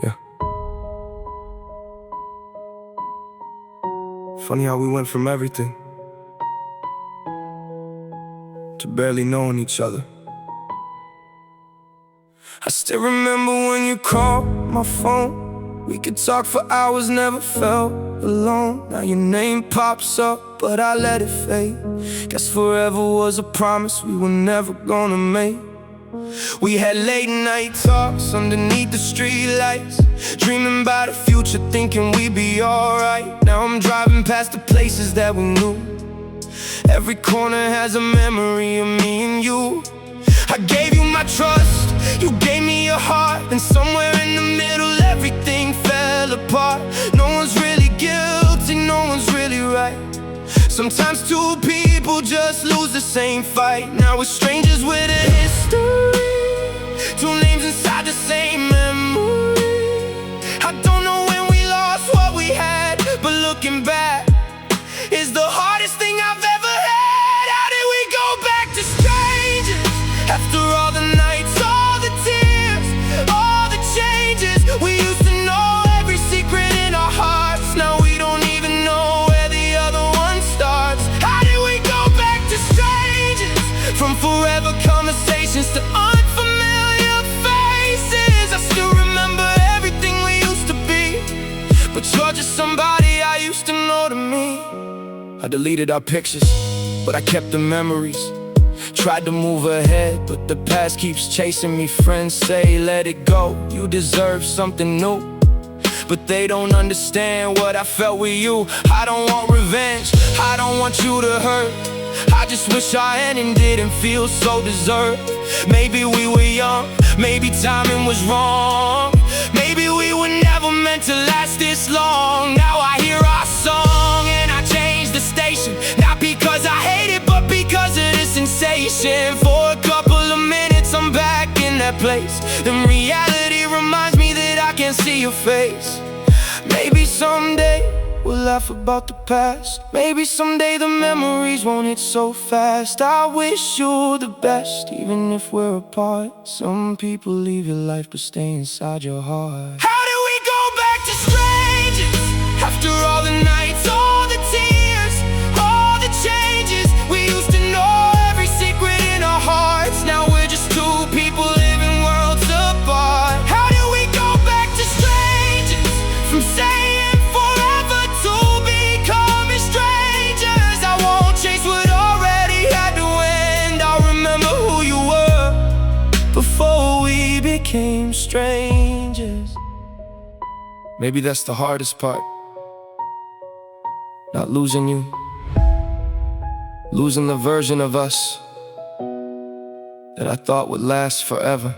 Yeah. Funny how we went from everything to barely knowing each other. I still remember when you called my phone. We could talk for hours, never felt alone. Now your name pops up, but I let it fade. Guess forever was a promise we were never gonna make. We had late night talks underneath the streetlights, dreaming about the future, thinking we'd be alright. Now I'm driving past the places that we knew. Every corner has a memory of me and you. I gave you my trust, you gave me your heart, and somewhere in the middle everything fell apart. No one's really guilty, no one's really right. Sometimes two people just lose the same fight. Now we're strangers with a history, two names inside the same memory. I don't know when we lost what we had, but looking back is the hardest thing I've ever had. How did we go back to strangers? After all the nights, all the tears, all the changes. We used to know every secret in our hearts. Now we don't even know where the other one starts. How did we go back to strangers? From forever conversations to unfamiliar faces. I still remember everything we used to be, but you're just somebody I used to know to me. I deleted our pictures, but I kept the memories. Tried to move ahead, but the past keeps chasing me. Friends say let it go, you deserve something new, but they don't understand what I felt with you. I don't want revenge, I don't want you to hurt. I just wish our ending didn't feel so deserved. Maybe we were young, maybe timing was wrong. Maybe we were never meant to last this long. Now I hear our song and I change the station, not because I hate it, but because of the sensation. For a couple of minutes I'm back in that place, then reality reminds me that I can't see your face. Maybe someday we'll laugh about the past. Maybe someday the memories won't hit so fast. I wish you the best, even if we're apart. Some people leave your life but stay inside your heart. How did we go back to strangers? After all the nights, all the tears, all the changes. We used to know every secret in our hearts. Now we're just two people living worlds apart. How did we go back to strangers? From saying forever to becoming strangers. I won't chase what already had to end. I'll remember who you were before we became strangers. Maybe that's the hardest part, not losing you, losing the version of us that I thought would last forever.